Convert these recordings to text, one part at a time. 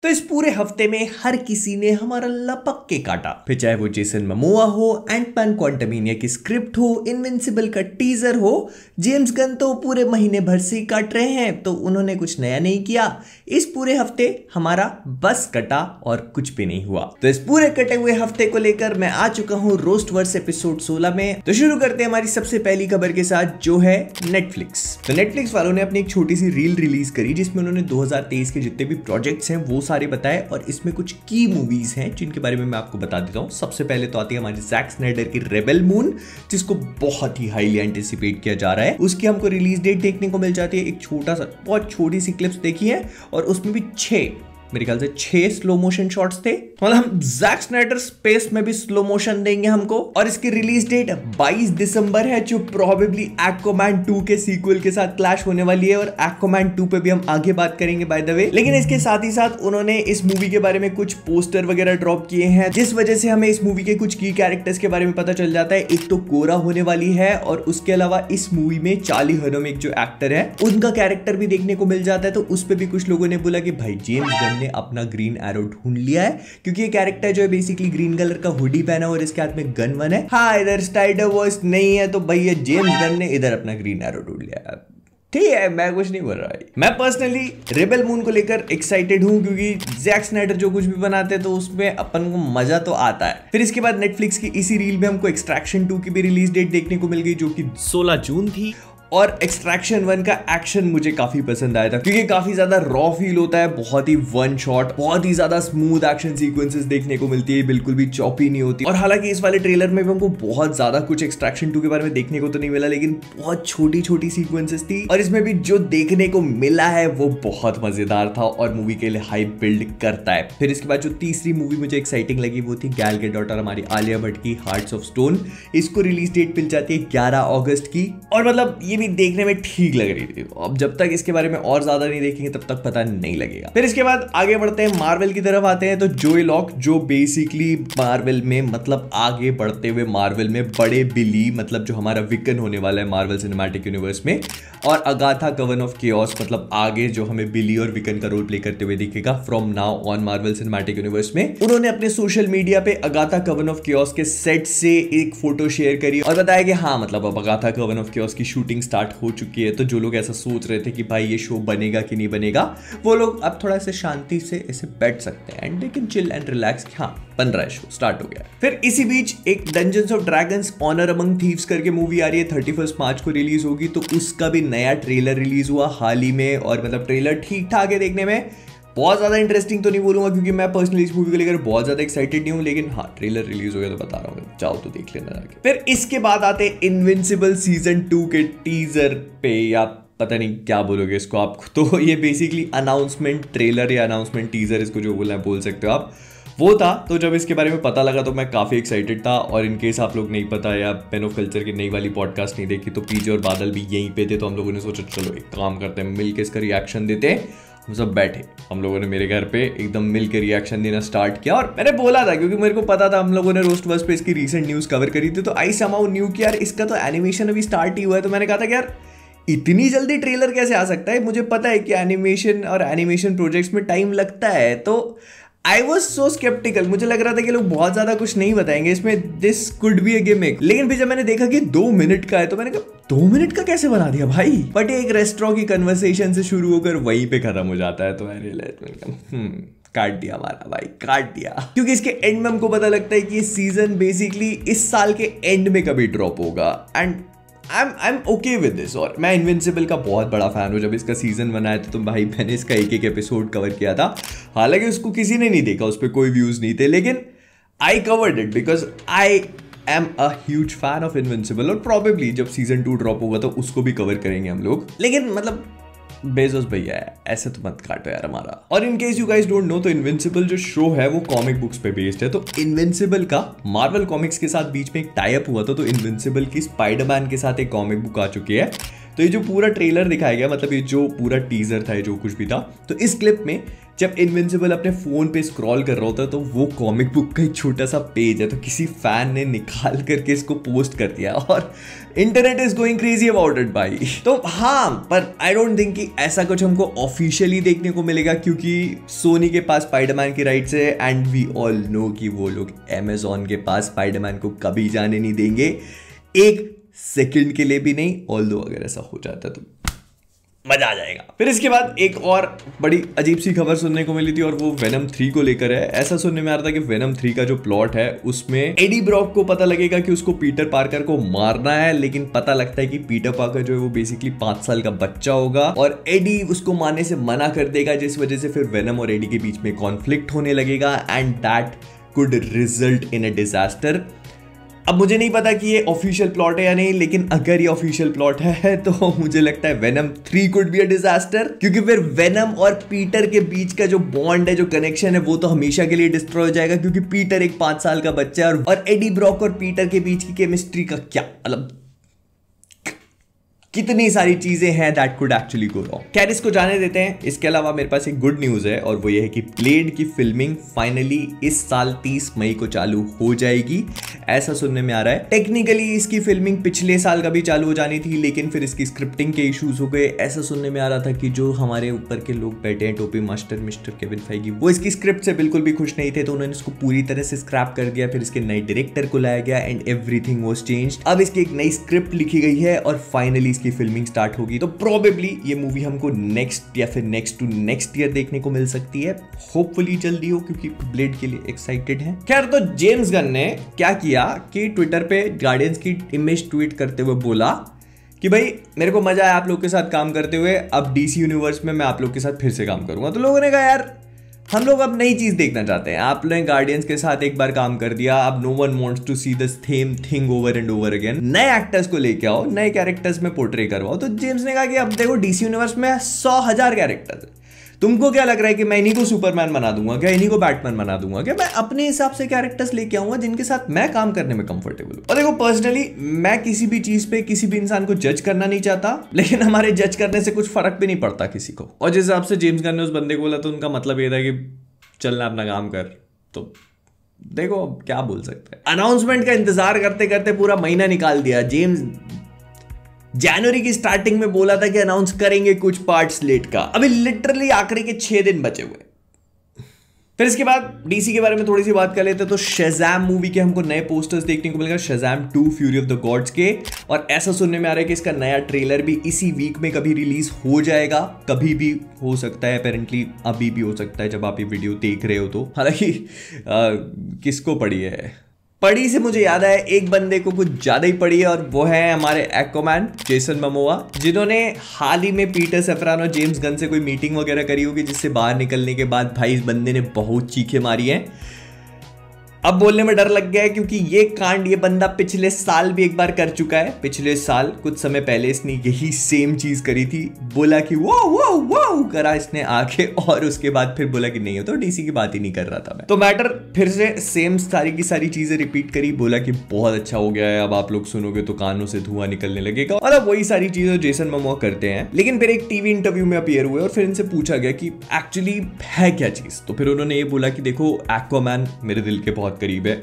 तो इस पूरे हफ्ते में हर किसी ने हमारा लपक के काटा, फिर चाहे वो जेसन मोमोआ हो, एंटमैन क्वांटमेनिया की स्क्रिप्ट हो, इनविंसिबल का टीजर हो। जेम्स गन तो पूरे महीने भर से काट रहे हैं, तो उन्होंने कुछ नया नहीं किया। इस पूरे हफ्ते हमारा बस कटा और कुछ भी नहीं हुआ। तो इस पूरे कटे हुए हफ्ते को लेकर मैं आ चुका हूं रोस्टवर्स एपिसोड 16 में। तो शुरू करते हैं हमारी सबसे पहली खबर के साथ, जो है नेटफ्लिक्स। तो नेटफ्लिक्स वालों ने अपनी एक छोटी सी रील रिलीज करी, जिसमें उन्होंने 2023 के जितने भी प्रोजेक्ट्स हैं वो सारे बताए, और इसमें कुछ की मूवीज हैं जिनके बारे में मैं आपको बता देता हूं। सबसे पहले तो आती है हमारी जैक स्नाइडर की रेबेल मून, जिसको बहुत ही हाईली एंटिसिपेट किया जा रहा है। उसकी हमको रिलीज डेट देखने को मिल जाती है। एक छोटा सा बहुत छोटी सी क्लिप्स देखी है, और उसमें भी 6 मेरे ख्याल से 6 स्लो मोशन शॉट्स थे। मतलब हम जैक स्नाइडर स्पेस में भी स्लो मोशन देंगे हमको। और इसकी रिलीज डेट 22 दिसंबर है, जो प्रोबेबली एक्वामैन 2 के सीक्वल के साथ क्लैश होने वाली है, और एक्वामैन 2 पे भी हम आगे बात करेंगे बाय द वे। लेकिन इसके साथ ही साथ उन्होंने इस मूवी के बारे में कुछ पोस्टर वगैरह ड्रॉप किए हैं, जिस वजह से हमें इस मूवी के कुछ की कैरेक्टर्स के बारे में पता चल जाता है। एक तो कोरा होने वाली है, और उसके अलावा इस मूवी में चार्ली हनम एक जो एक्टर है, उनका कैरेक्टर भी देखने को मिल जाता है। तो उस पर भी कुछ लोगों ने बोला कि भाई जेम्स गन ने अपना ग्रीन एरो ढूंढ लिया है, क्योंकि ये कैरेक्टर जो है बेसिकली ग्रीन कलर का हुडी पहना और इसके हाथ में गन वन है। हाँ, इधर स्नाइडर वॉइस नहीं है, तो भैया जेम्स गन ने इधर अपना ग्रीन एरो ढूंढ लिया है। ठीक है, मैं कुछ नहीं बोल रहा है। मैं पर्सनली रेबेल मून को लेकर एक्साइटेड हूं, क्योंकि जैक स्नाइडर जो कुछ भी बनाते हैं तो उसमें अपन को मजा तो आता है। फिर इसके बाद नेटफ्लिक्स की इसी रील में हमको एक्सट्रैक्शन 2 की भी रिलीज डेट देखने को मिल गई, जो कि 16 जून थी। और एक्सट्रैक्शन 1 का एक्शन मुझे काफी पसंद आया था, क्योंकि काफी ज्यादा रॉ फील होता है, बहुत ही वन शॉट, बहुत ही ज्यादा स्मूथ एक्शन सीक्वेंसेस देखने को मिलती है, बिल्कुल भी चॉपी नहीं होती। और हालांकि इस वाले ट्रेलर में भी हमको बहुत ज्यादा कुछ एक्सट्रैक्शन 2 के बारे में देखने को तो नहीं मिला, लेकिन बहुत छोटी छोटी सीक्वेंसेस थी, और इसमें भी जो देखने को मिला है वो बहुत मजेदार था और मूवी के लिए हाइप बिल्ड करता है। फिर इसके बाद जो तीसरी मूवी मुझे एक्साइटिंग लगी वो थी गैल गैडोट और हमारी आलिया भट्ट की हार्ट्स ऑफ स्टोन। इसको रिलीज डेट मिल जाती है 11 अगस्त की, और मतलब ये भी देखने में ठीक लग रही थी। अब जब तक इसके बारे में और ज्यादा नहीं देखेंगे तब तक पता नहीं लगेगा। फिर इसके बाद आगे बढ़ते हैं, मार्वल की तरफ आते हैं। तो जोए लॉक, जो बेसिकली मार्वल में, मतलब आगे बढ़ते हुए मार्वल में बड़े बिली, मतलब जो हमारा विकन होने वाला है मार्वल सिनेमैटिक यूनिवर्स में, और अगाथा कवन ऑफ केओस, मतलब आगे जो हमें बिली और विकन का रोल प्ले करते हुए दिखेगा from now on Marvel cinematic universe में। उन्होंने अपने सोशल मीडिया पे अगाथा कवन ऑफ केओस के सेट से एक फोटो शेयर करी और बताया कि हाँ, मतलब अब अगाथा कवन ऑफ केओस की शूटिंग स्टार्ट हो चुकी है। तो जो लोग ऐसा सोच रहे थे कि भाई ये शो बनेगा कि नहीं बनेगा, वो लोग अब थोड़ा से शांति से ऐसे बैठ सकते हैं and they can chill and relax. हाँ, बन रहा है, शो स्टार्ट हो गया। फिर इसी बीच एक dungeons of dragons honour among thieves करके मूवी आ रही है, 31 मार्च को रिलीज होगी। तो उसका भी नया ट्रेलर रिलीज हुआ हाल ही में, और मतलब ट्रेलर ठीक ठाक है देखने में, बहुत ज्यादा इंटरेस्टिंग तो नहीं बोलूंगा, क्योंकि मैं पर्सनली इस मूवी को लेकर बहुत ज्यादा एक्साइटेड नहीं हूं, लेकिन हाँ, ट्रेलर रिलीज हो गया तो बता रहा हूँ, चाहो तो देख लेना जाके। फिर इसके बाद आते हैं इनविंसिबल सीजन 2 के टीजर पे, या पता नहीं क्या बोलोगे इसको आप, तो ये बेसिकली अनाउंसमेंट ट्रेलर या अनाउंसमेंट टीजर, इसको जो बोलना है बोल सकते हो आप, वो था। तो जब इसके बारे में पता लगा तो मैं काफ़ी एक्साइटेड था। और इनकेस आप लोग नहीं पता या पेन ऑफ कल्चर की नई वाली पॉडकास्ट नहीं देखी, तो पीजे और बादल भी यहीं पे थे, तो हम लोगों ने सोचा चलो एक काम करते हैं, मिल के इसका रिएक्शन देते हैं। हम सब बैठे, हम लोगों ने मेरे घर पे एकदम मिल के रिएक्शन देना स्टार्ट किया, और मैंने बोला था, क्योंकि मेरे को पता था हम लोगों ने रोस्टवर्स पे इसकी रीसेंट न्यूज़ कवर करी थी, तो आई समहाउ न्यू कि यार इसका तो एनिमेशन अभी स्टार्ट ही हुआ है। तो मैंने कहा था कि यार इतनी जल्दी ट्रेलर कैसे आ सकता है। मुझे पता है कि एनिमेशन और एनिमेशन प्रोजेक्ट्स में टाइम लगता है, तो आई वॉज सो स्केप्टिकल। मुझे लग रहा था कि लोग बहुत ज्यादा कुछ नहीं बताएंगे इसमें, this could be a gimmick. लेकिन फिर जब मैंने देखा कि 2 मिनट का है, तो मैंने कहा 2 मिनट का कैसे बना दिया भाई। बट एक रेस्टोरेंट की कन्वर्सेशन से शुरू होकर वहीं पे खत्म हो जाता है। तो आई रियलाइज काट दिया हमारा भाई, काट दिया। क्योंकि इसके एंड में हमको पता लगता है कि ये सीजन बेसिकली इस साल के एंड में कभी ड्रॉप होगा, and I am okay with this. और मैं इनविंसिबल का बहुत बड़ा फैन हूँ। जब इसका सीजन बनाया था तो भाई मैंने इसका एक एपिसोड कवर किया था, हालांकि उसको किसी ने नहीं देखा, उस पर कोई व्यूज नहीं थे, लेकिन I covered it because I am a huge fan of invincible. और प्रॉबेबली जब सीजन 2 ड्रॉप होगा तो उसको भी कवर करेंगे हम लोग। लेकिन मतलब बेजोस भैया है, ऐसे तो मत काटो यार हमारा। और in case you guys don't know, तो इनविंसिबल जो शो है वो कॉमिक बुक्स पे बेस्ड है। तो इनविंसिबल का मार्वल कॉमिक्स के साथ बीच में एक टाई अप हुआ था, तो इनविंसिबल की स्पाइडरमैन के साथ एक कॉमिक बुक आ चुकी है, तो ये जो पूरा ट्रेलर दिखाया गया, मतलब ये जो पूरा टीजर था, जो कुछ भी था, तो इस क्लिप में जब इनविंसिबल अपने फोन पे स्क्रॉल कर रहा होता है तो वो कॉमिक बुक का एक छोटा सा पेज है, तो किसी फैन ने निकाल करके इसको पोस्ट कर दिया और internet is going crazy about it भाई। तो हाँ, पर आई डोंट थिंक कि ऐसा कुछ हमको ऑफिशियली देखने को मिलेगा, क्योंकि सोनी के पास स्पाइडरमैन की राइट्स है एंड वी ऑल नो कि वो लोग अमेजॉन के पास स्पाइडरमैन को कभी जाने नहीं देंगे, एक सेकंड के लिए भी नहीं। ऑल्दो अगर ऐसा हो जाता तो मजा आ जाएगा। फिर इसके बाद एक और बड़ी अजीब सी खबर सुनने को मिली थी और वो वेनम 3 को लेकर है। ऐसा सुनने में आ रहा था कि वेनम 3 का जो प्लॉट है उसमें एडी ब्रॉक को पता लगेगा कि उसको पीटर पार्कर को मारना है, लेकिन पता लगता है कि पीटर पार्कर जो है वो बेसिकली 5 साल का बच्चा होगा और एडी उसको मारने से मना कर देगा, जिस वजह से फिर वेनम और एडी के बीच में कॉन्फ्लिक्ट होने लगेगा and that could result in a disaster. अब मुझे नहीं पता कि ये ऑफिशियल प्लॉट है या नहीं, लेकिन अगर ये ऑफिशियल प्लॉट है तो मुझे लगता है venom 3 could be a disaster, क्योंकि फिर वेनम और पीटर के बीच का जो बॉन्ड है, जो कनेक्शन है, वो तो हमेशा के लिए डिस्ट्रॉय हो जाएगा, क्योंकि पीटर एक 5 साल का बच्चा है और एडी ब्रॉक और पीटर के बीच की केमिस्ट्री का क्या मतलब, कितनी सारी चीजें हैं that could actually go wrong. खैर इसको जाने देते हैं। इसके अलावा मेरे पास एक गुड न्यूज है और वो ये है कि ब्लेड की फिल्मिंग फाइनली इस साल 30 मई को चालू हो जाएगी, ऐसा सुनने में आ रहा है। टेक्निकली इसकी फिल्मिंग पिछले साल का भी चालू हो जानी थी, लेकिन फिर इसकी स्क्रिप्टिंग के इश्यूज हो गए। ऐसा सुनने में आ रहा था कि जो हमारे ऊपर के लोग बैठे हैं, टोपी मास्टर मिस्टर केविन फेगी, वो इसकी स्क्रिप्ट से बिल्कुल भी खुश नहीं थे, तो उन्होंने इसको पूरी तरह से स्क्रैप कर दिया। फिर इसके नए डायरेक्टर को लाया गया एंड एवरीथिंग वाज चेंज्ड। अब इसकी एक नई स्क्रिप्ट लिखी गई है और फाइनली इसकी फिल्मिंग स्टार्ट होगी, तो प्रोबेबली ये मूवी हमको नेक्स्ट या फिर नेक्स्ट टू नेक्स्ट ईयर देखने को मिल सकती है। होपफुली जल्दी हो, क्योंकि ब्लेड के लिए एक्साइटेड है। खैर तो जेम्स गन ने क्या किया कि ट्विटर पे गार्डियंस की इमेज ट्वीट करते हुए बोला कि भाई मेरे को मजा आया आप लोग के साथ काम करते हुए, अब डीसी यूनिवर्स में मैं आप लोग के साथ फिर से काम करूंगा। तो लोगों ने कहा यार हम लोग अब नई चीज देखना चाहते हैं, आपने गार्डियंस के साथ एक बार काम कर दिया, अब no one wants to see the same thing over and over again. नए एक्टर्स को लेके आओ, नए कैरेक्टर्स में पोर्ट्रे करवाओ। तो जेम्स ने कहा कि अब देखो डीसी यूनिवर्स में 100,000 कैरेक्टर्स है, तुमको क्या लग रहा है कि मैं इन्हीं को सुपरमैन बना दूंगा क्या, इन्हीं को बैटमैन बना दूंगा क्या? मैं अपने हिसाब से कैरेक्टर्स लेके आऊंगा जिनके साथ मैं काम करने में कंफर्टेबल हूं। और देखो पर्सनली मैं किसी भी चीज पे किसी भी इंसान को जज करना नहीं चाहता, लेकिन हमारे जज करने से कुछ फर्क भी नहीं पड़ता किसी को। और जिस हिसाब से जेम्स गन ने उस बंदे को बोला तो उनका मतलब ये था कि चलना अपना काम कर। तो देखो अब क्या बोल सकते हैं। अनाउंसमेंट का इंतजार करते करते पूरा महीना निकाल दिया। जेम्स जनवरी की स्टार्टिंग में बोला था कि अनाउंस करेंगे कुछ पार्ट स्लेट का, अभी लिटरली आखिरी के 6 दिन बचे हुए। फिर इसके बाद डीसी के बारे में थोड़ी सी बात कर लेते हैं। तो शज़ैम मूवी के हमको नए पोस्टर्स देखने को मिलेगा, Shazam 2 fury of the gods के, और ऐसा सुनने में आ रहा है कि इसका नया ट्रेलर भी इसी वीक में कभी रिलीज हो जाएगा। कभी भी हो सकता है, अपेरेंटली अभी भी हो सकता है जब आप ये वीडियो देख रहे हो। तो हालांकि किसको पड़ी है, पड़ी से मुझे याद आया एक बंदे को कुछ ज्यादा ही पड़ी है, और वो है हमारे एक्वामैन जेसन मोमोआ, जिन्होंने हाल ही में पीटर सैफरान और जेम्स गन से कोई मीटिंग वगैरह करी होगी, जिससे बाहर निकलने के बाद भाई इस बंदे ने बहुत चीखें मारी हैं। अब बोलने में डर लग गया है, क्योंकि ये कांड ये बंदा पिछले साल भी एक बार कर चुका है। पिछले साल कुछ समय पहले इसने यही सेम चीज करी थी, बोला कि वो करा इसने आके, और उसके बाद फिर बोला कि नहीं हो, तो डीसी की बात ही नहीं कर रहा था मैं। तो मैटर फिर से सेम सारी की सारी चीजें रिपीट करी, बोला कि बहुत अच्छा हो गया है, अब आप लोग सुनोगे तो कानों से धुआं निकलने लगेगा, और अब वही सारी चीजें जेसन मोमोआ करते हैं। लेकिन फिर एक टीवी इंटरव्यू में अपीयर हुए और फिर इनसे पूछा गया कि एक्चुअली है क्या चीज। तो फिर उन्होंने ये बोला कि देखो एक्वामैन मेरे दिल के बहुत करीब है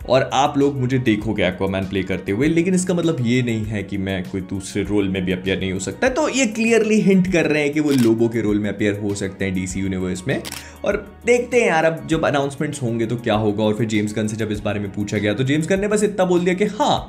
और आप लोग मुझे देखोगे एक्वामैन प्ले करते हुए, लेकिन इसका मतलब ये नहीं है कि मैं कोई दूसरे रोल में भी अपीयर नहीं हो सकता। तो ये क्लियरली हिंट कर रहे हैं कि वो लोबो के रोल में अपीयर हो सकते हैं डीसी यूनिवर्स में, और देखते हैं यार अब जब अनाउंसमेंट्स होंगे तो क्या होगा। और फिर जेम्स गन से जब इस बारे में पूछा गया तो जेम्स गन ने बस इतना बोल दिया कि हाँ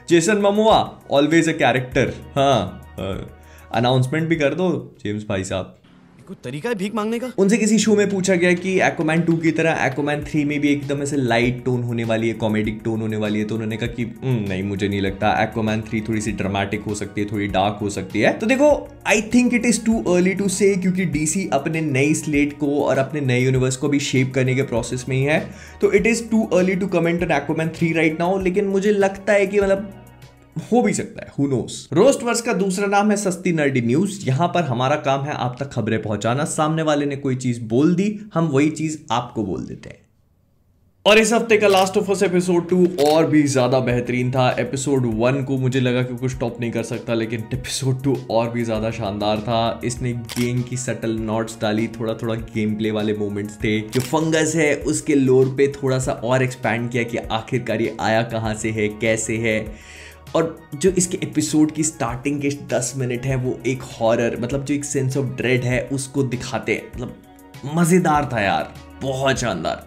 Jason Momoa always a character, हाँ अनाउंसमेंट भी कर दो जेम्स भाई साहब, तरीका है भीख मांगने का। उनसे किसी शो में पूछा गया कि एक्वामैन 2 की तरह एक्वामैन 3 में भी एकदम ऐसे लाइट टोन होने वाली है, कॉमेडिक टोन होने वाली है, तो उन्होंने कहा कि नहीं मुझे नहीं लगता, एक्वामैन 3 थोड़ी सी ड्रामेटिक हो सकती है, थोड़ी डार्क हो सकती है। तो देखो I think it is too early to say, क्योंकि डीसी अपने नई स्लेट को और अपने नए यूनिवर्स को भी शेप करने के प्रोसेस में ही है, तो it is too early to comment on Aquaman 3 right now. लेकिन मुझे लगता है कि मतलब हो भी सकता है, who knows। रोस्टवर्स का दूसरा नाम है सस्ती नर्डी न्यूज। यहां पर हमारा काम है आप तक खबरें पहुंचाना। सामने वाले ने कोई चीज बोल दी, हम वही चीज आपको बोल देते हैं। और इस हफ्ते का लास्ट ऑफ अस एपिसोड 2 और भी ज्यादा बेहतरीन था। एपिसोड 1 को मुझे लगा कि कुछ टॉप नहीं कर सकता, लेकिन एपिसोड 2 और भी ज्यादा शानदार था। इसने गेम की सटल नॉट्स डाली, थोड़ा थोड़ा गेम प्ले वाले मोमेंट्स थे। जो फंगस है उसके लोर पे थोड़ा सा और एक्सपैंड किया कि आखिरकार ये आया कहाँ से है, कैसे है। और जो इसके एपिसोड की स्टार्टिंग के 10 मिनट है वो एक हॉरर, मतलब जो एक सेंस ऑफ ड्रेड है उसको दिखाते हैं। मतलब मजेदार था यार, बहुत शानदार।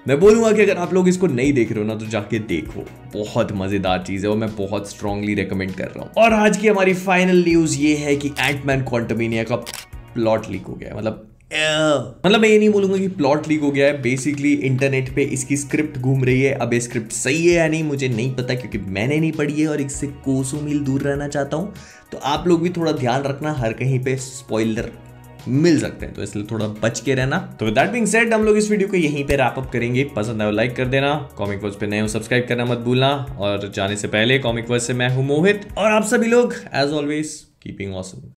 मैं बोलूंगा कि अगर आप लोग इसको नहीं देख रहे हो ना तो जाके देखो, बहुत मजेदार चीज है और मैं बहुत स्ट्रांगली रेकमेंड कर रहा हूं। और आज की हमारी फाइनल न्यूज ये है कि एंटमैन क्वांटमेनिया का प्लॉट लीक हो गया है। मतलब मैं ये नहीं बोलूंगा कि प्लॉट लीक हो गया है, बेसिकली इंटरनेट पे इसकी स्क्रिप्ट घूम रही है। अब ये स्क्रिप्ट सही है या नहीं मुझे नहीं पता, क्योंकि मैंने नहीं पढ़ी है और इससे कोसों मील दूर रहना चाहता हूं। तो आप लोग भी थोड़ा ध्यान रखना, हर कहीं पे स्पॉइलर मिल सकते हैं, तो इसलिए थोड़ा बच के रहना। तो विद दैट बीइंग सेड हम लोग इस वीडियो को यहीं पे रैप अप करेंगे। पसंद आए लाइक कर देना, कॉमिक वर्स पे नए हो सब्सक्राइब करना मत भूलना। और जाने से पहले कॉमिक वर्स से मैं हूं मोहित, और आप सभी लोग एज ऑलवेज कीपिंग ऑसम।